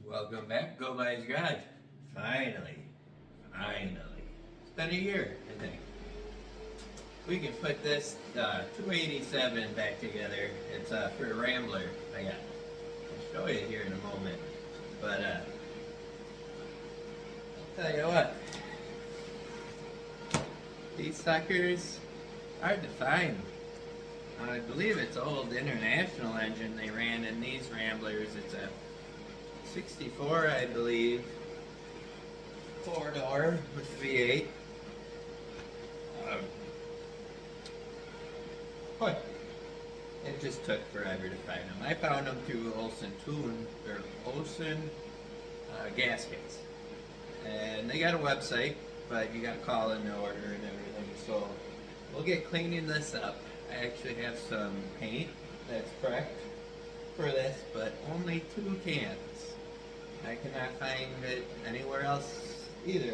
Welcome back, Go By's Garage. Finally. It's been a year, I think. We can put this 287 back together. It's for a Rambler. I'll show you here in a moment. But I'll tell you what. These suckers, hard to find. I believe it's old International engine they ran in these Ramblers. It's a 64, I believe. 4-door with V8. But it just took forever to find them. I found them through Olson Gaskets. And they got a website, but you got to call in the order and everything. So we'll get cleaning this up. I actually have some paint that's correct for this, but only 2 cans. I cannot find it anywhere else either.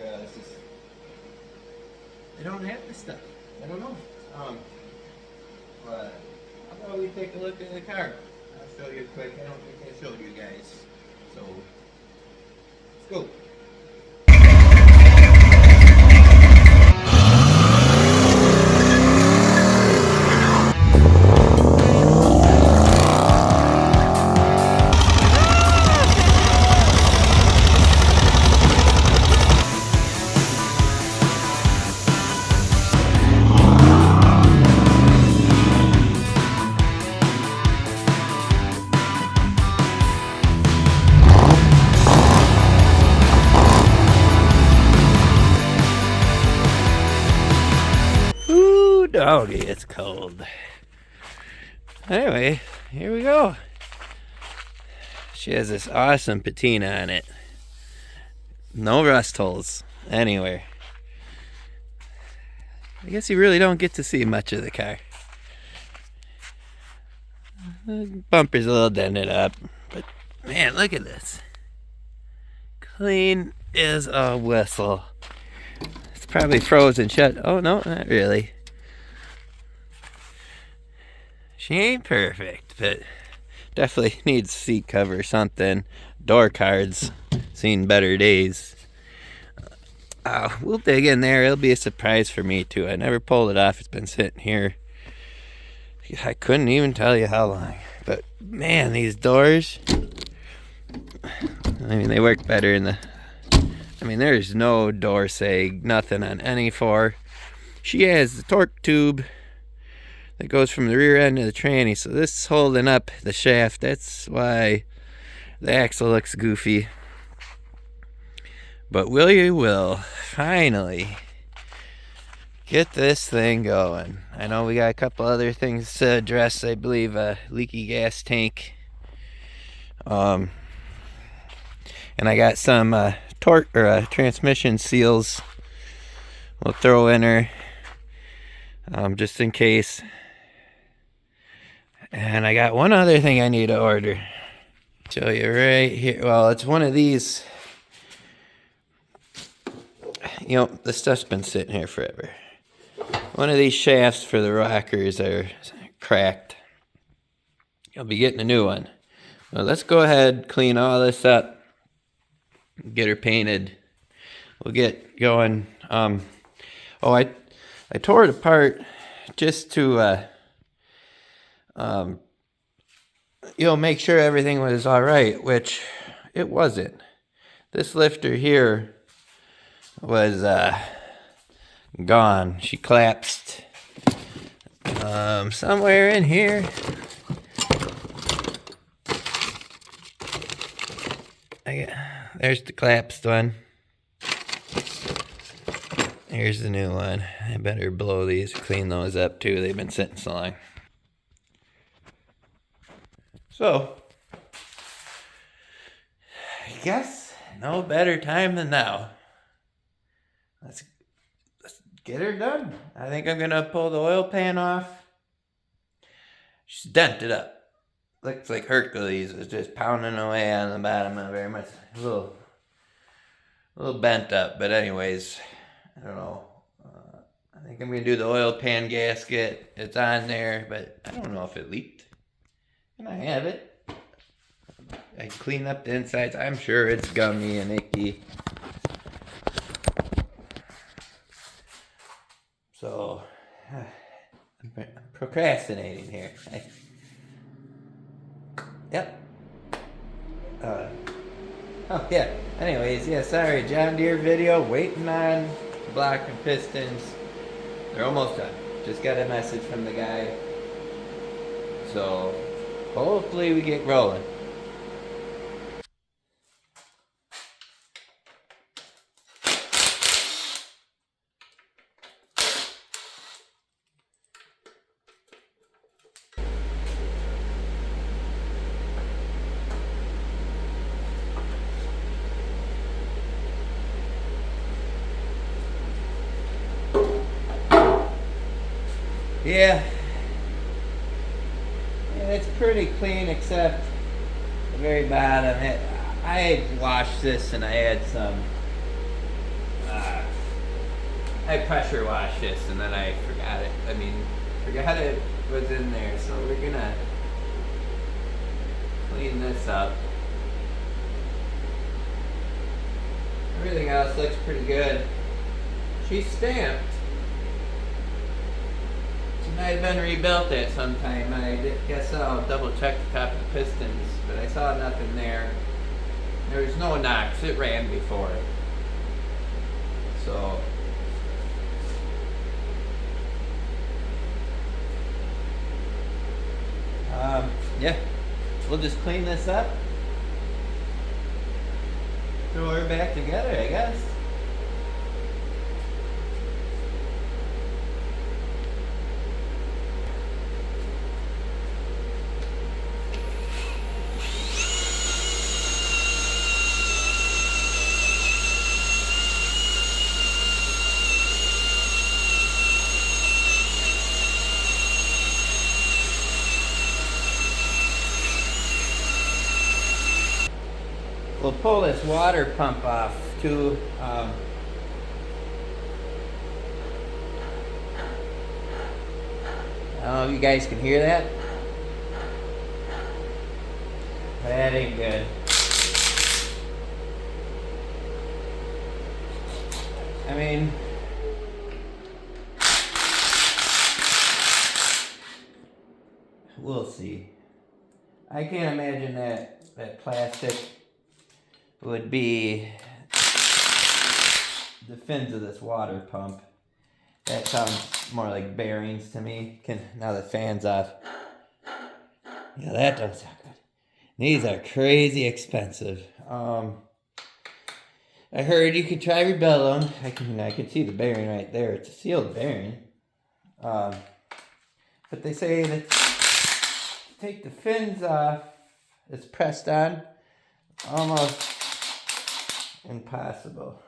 They don't have this stuff. I don't know. But how about we take a look at the car? I'll show you quick. I don't think I showed you guys. So let's go. Doggy, it's cold. Anyway, here we go. She has this awesome patina on it. No rust holes anywhere. I guess you really don't get to see much of the car. The bumper's a little dented up, but man, look at this. Clean as a whistle. It's probably frozen shut. Oh no, not really. She ain't perfect, but definitely needs seat cover or something. Door cards, seen better days. We'll dig in there. It'll be a surprise for me too. I never pulled it off. It's been sitting here. I couldn't even tell you how long. But man, these doors. I mean, they work better in the. I mean, there's no door sag, nothing on any 4. She has the torque tube that goes from the rear end to the tranny, so this is holding up the shaft. That's why the axle looks goofy. But will finally get this thing going. I know we got a couple other things to address. I believe a leaky gas tank, and I got some torque or transmission seals we'll throw in her, just in case. And I got one other thing I need to order. Show you right here. Well, it's one of these. You know, the stuff's been sitting here forever. One of these shafts for the rockers are cracked. I'll be getting a new one. Well, let's go ahead, clean all this up, get her painted. We'll get going. I tore it apart just to make sure everything was all right, which it wasn't. This lifter here was gone. She collapsed somewhere in here. There's the collapsed one. Here's the new one. I better blow these, clean those up too. They've been sitting so long. So, I guess no better time than now. Let's get her done. I think I'm gonna pull the oil pan off. She's dented up. Looks like Hercules was just pounding away on the bottom of her. A little bent up, but anyways, I don't know. I think I'm gonna do the oil pan gasket. It's on there, but I don't know if it leaked. And I have it. I clean up the insides. I'm sure it's gummy and icky. So, I'm procrastinating here. Yep. Oh, yeah. Anyways, yeah, sorry. John Deere video. Waiting on block and pistons. They're almost done. Just got a message from the guy. So, hopefully we get rolling. Yeah, it's pretty clean except the very bottom. I had washed this and I had some. I pressure washed this and then I forgot it. Forgot it was in there. So we're gonna clean this up. Everything else looks pretty good. She's stamped. She might have been rebuilt at some time. I guess I'll double check the top of the pistons, but I saw nothing there. There was no knocks. It ran before. So yeah, we'll just clean this up. Throw her back together, I guess. We'll pull this water pump off too. I don't know if you guys can hear that. That ain't good. I mean, we'll see. I can't imagine that plastic would be the fins of this water pump. That sounds more like bearings to me. Now the fan's off. Yeah, that doesn't sound good. These are crazy expensive. I heard you could try rebuild them. I can see the bearing right there. It's a sealed bearing. But they say that take the fins off. It's pressed on. Almost impossible.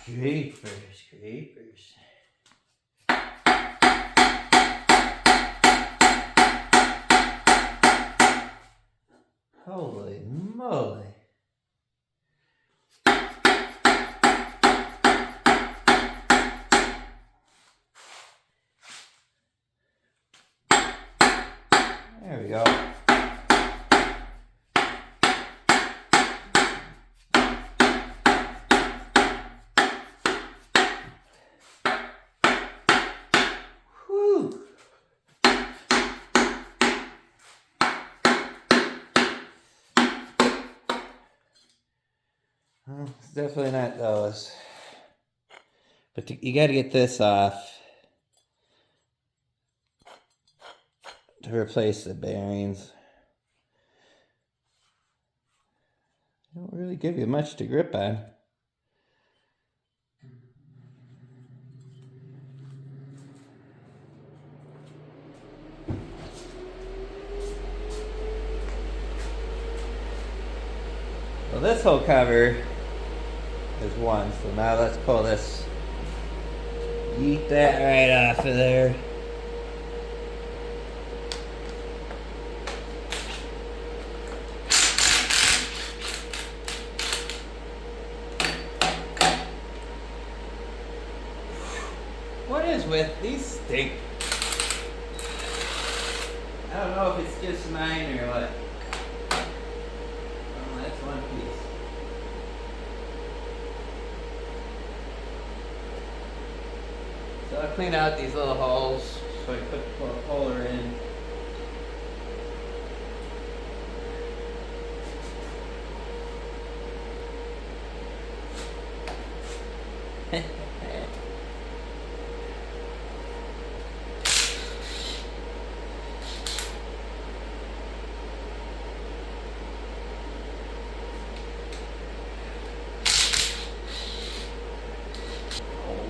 Creepers. Holy moly. There we go. Whew. Well, it's definitely not those. But you got to get this off to replace the bearings. They don't really give you much to grip on. Well, this whole cover is one, so now let's pull this. Yeet that right off of there. is with these stink. I don't know if it's just mine or what. Oh, that's one piece. So I clean out these little holes. So I put the puller in.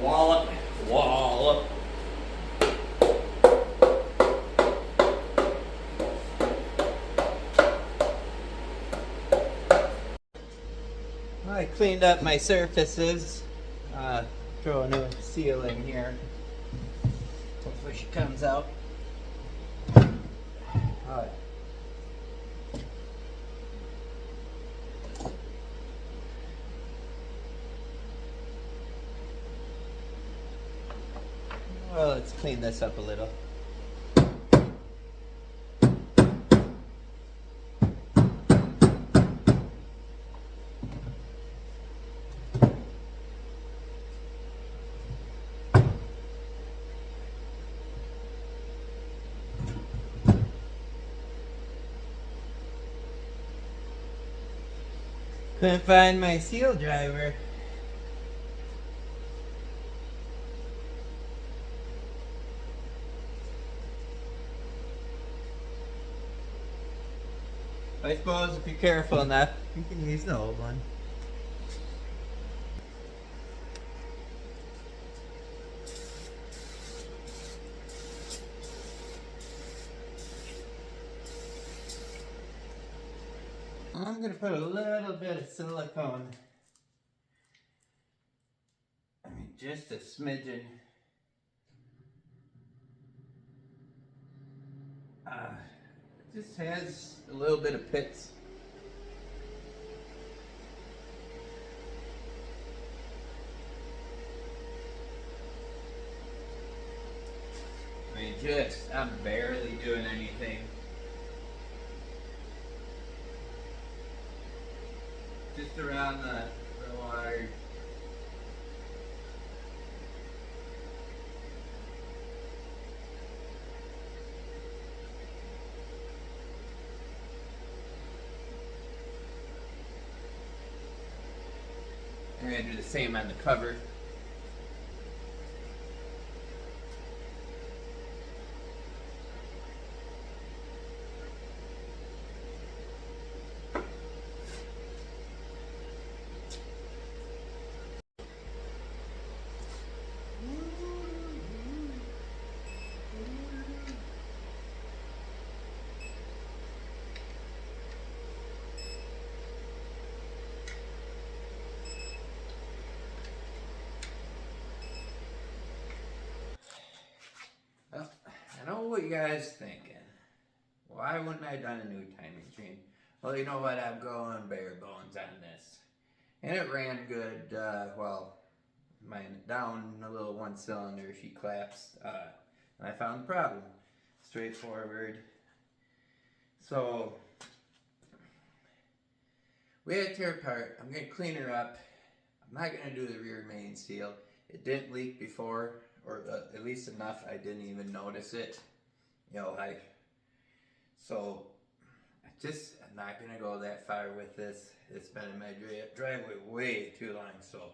Wallop, wallop. I cleaned up my surfaces. Throw a new seal in here. Hopefully she comes out. Alright. Well, let's clean this up a little. Couldn't find my seal driver. I suppose if you're careful enough, you can use the old one. I'm going to put a little bit of silicone. I mean, just a smidgen. It just has a little bit of pits. I mean, I'm barely doing anything. Just around the wire. I'm going to do the same on the cover. Well, I know what you guys thinking. Why wouldn't I have done a new timing chain? Well, you know what? I'm going bare bones on this. And it ran good. Well, mine down a little one cylinder, she collapsed. And I found the problem. Straightforward. So, we had to tear apart. I'm going to clean her up. I'm not going to do the rear main seal. It didn't leak before, or at least enough I didn't even notice it. You know, I'm not going to go that far with this. It's been in my driveway way too long, so,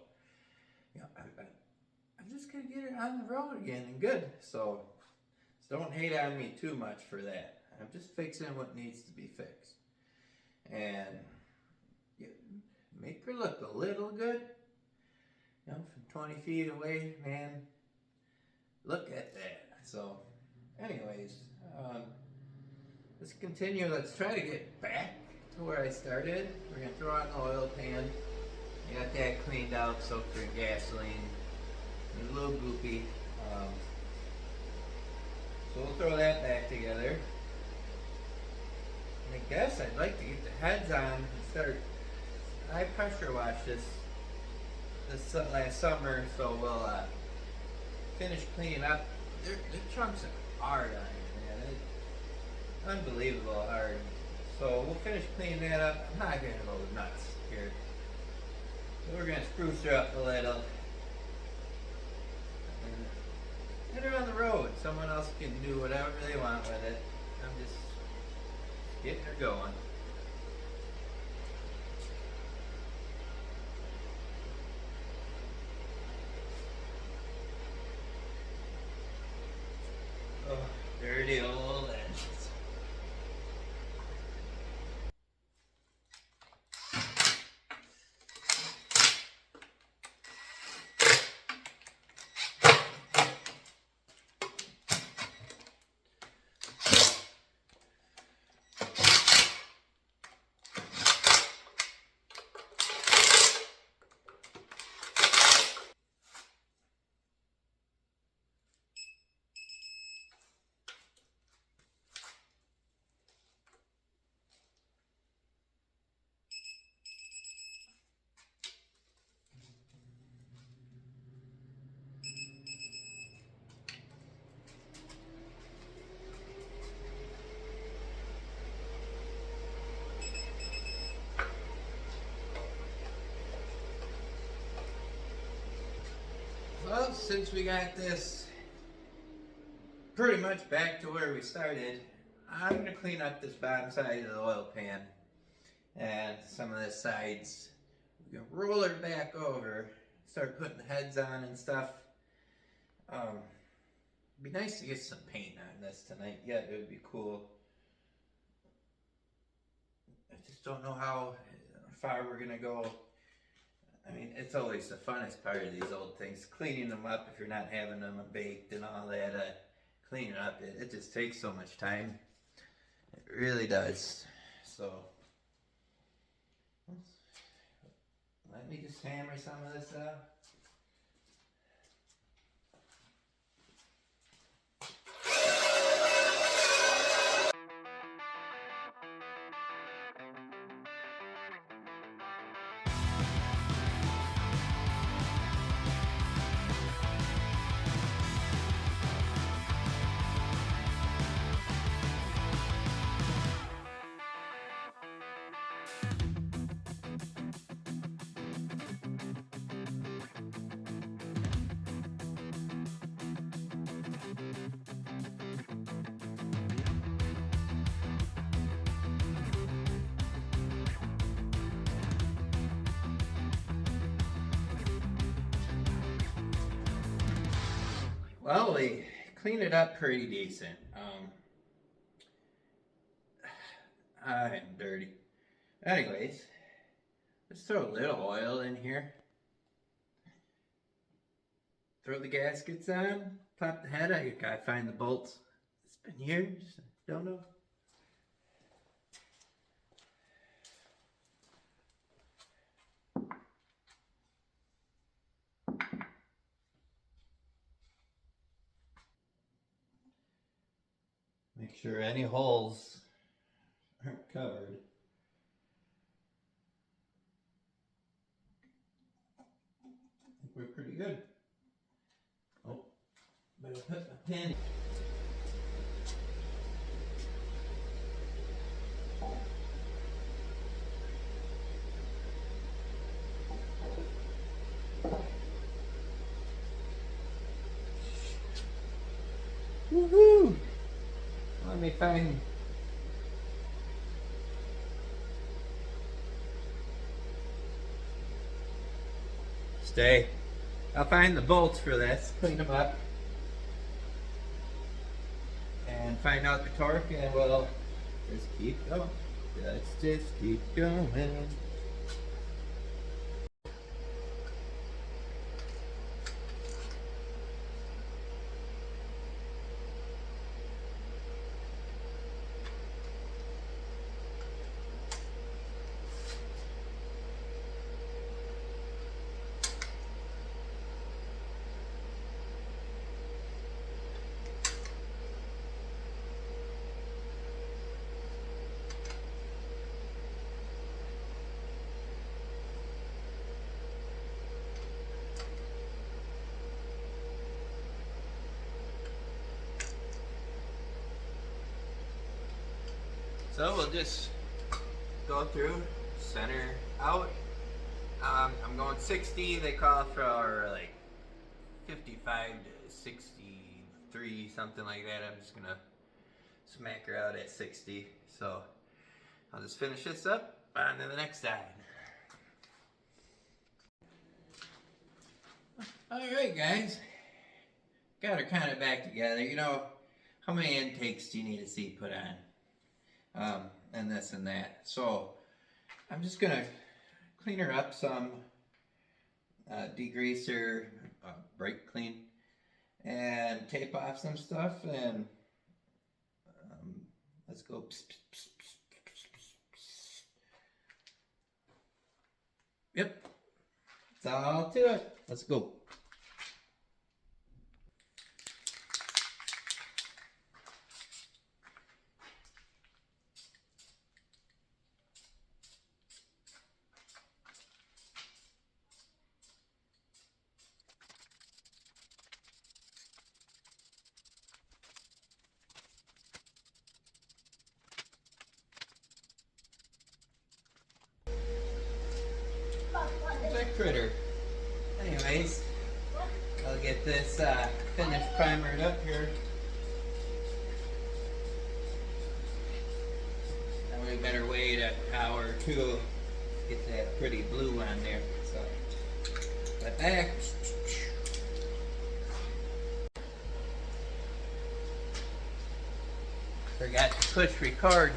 you know, I'm just going to get her on the road again and good. So don't hate on me too much for that. I'm just fixing what needs to be fixed. And make her look a little good. You know, from 20 feet away, man, look at that. So, anyways, let's continue. Let's try to get back to where I started. We're going to throw on the oil pan. I got that cleaned out, soaked in gasoline. It's a little goopy. So we'll throw that back together. And I guess I'd like to get the heads on and start. I pressure washed this last summer, so we'll finished cleaning up. The chunks are hard on here, man. Unbelievable hard. So we'll finish cleaning that up. I'm not gonna go nuts here. So we're gonna spruce her up a little. And get her on the road. Someone else can do whatever they want with it. I'm just getting her going. Oh, dirty old edges. Well, since we got this pretty much back to where we started, I'm going to clean up this bottom side of the oil pan and some of the sides. We can roll her back over, start putting the heads on and stuff. It'd be nice to get some paint on this tonight. Yeah, it would be cool. I just don't know how far we're going to go. I mean, it's always the funnest part of these old things, cleaning them up if you're not having them baked and all that. Cleaning up, it just takes so much time. It really does. So, let me just hammer some of this up. Well, we cleaned it up pretty decent. I'm dirty. Anyways, let's throw a little oil in here. Throw the gaskets on, pop the head out. You gotta find the bolts. It's been years, don't know. Make sure any holes aren't covered. I think we're pretty good. Oh, better put my pin. Woohoo! Let me find. Stay. I'll find the bolts for this, clean them up, and find out the torque, and we'll just keep going. Let's just keep going. So we'll just go through, center out. I'm going 60. They call for like 55 to 63, something like that. I'm just gonna smack her out at 60. So I'll just finish this up on to the next side. Alright guys, got her kind of back together. You know, how many intakes do you need to see put on? And this and that. So I'm just gonna clean her up some, degreaser, brake clean, and tape off some stuff, and let's go. Yep, that's all to it. Let's go. That critter. Anyways, I'll get this finished primered up here. And we better wait an hour or two to get that pretty blue on there. So, right back. Forgot to push record.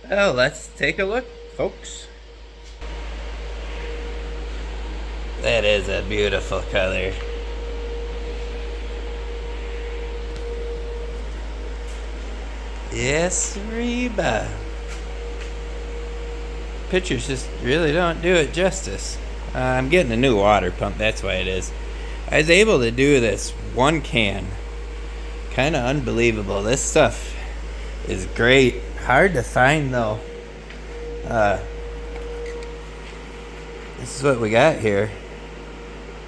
Well, let's take a look, folks. That is a beautiful color. Yes, Reba. Pictures just really don't do it justice. I'm getting a new water pump, that's why it is. I was able to do this one can. Kind of unbelievable. This stuff is great. Hard to find though. This is what we got here.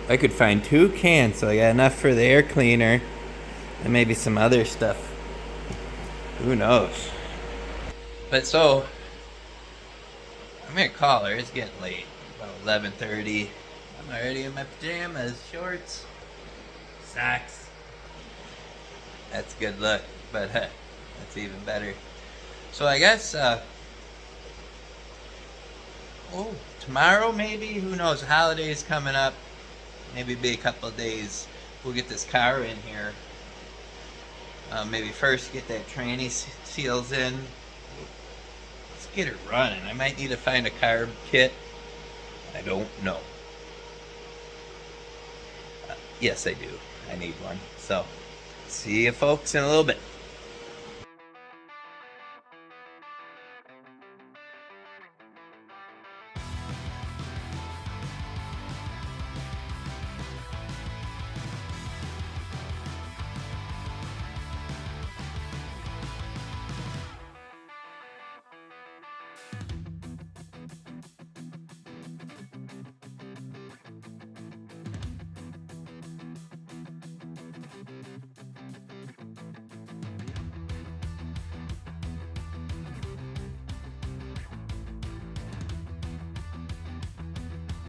I could find 2 cans, so I got enough for the air cleaner and maybe some other stuff. Who knows? But so, I'm gonna call her. It's getting late. About 11:30. I'm already in my pajamas, shorts, socks. That's good luck, but that's even better. So I guess, tomorrow maybe, who knows, holidays coming up, maybe be a couple of days, we'll get this car in here. Maybe first get that tranny seals in. Let's get her running. I might need to find a carb kit. I don't know. Yes, I do. I need one. So, see you folks in a little bit.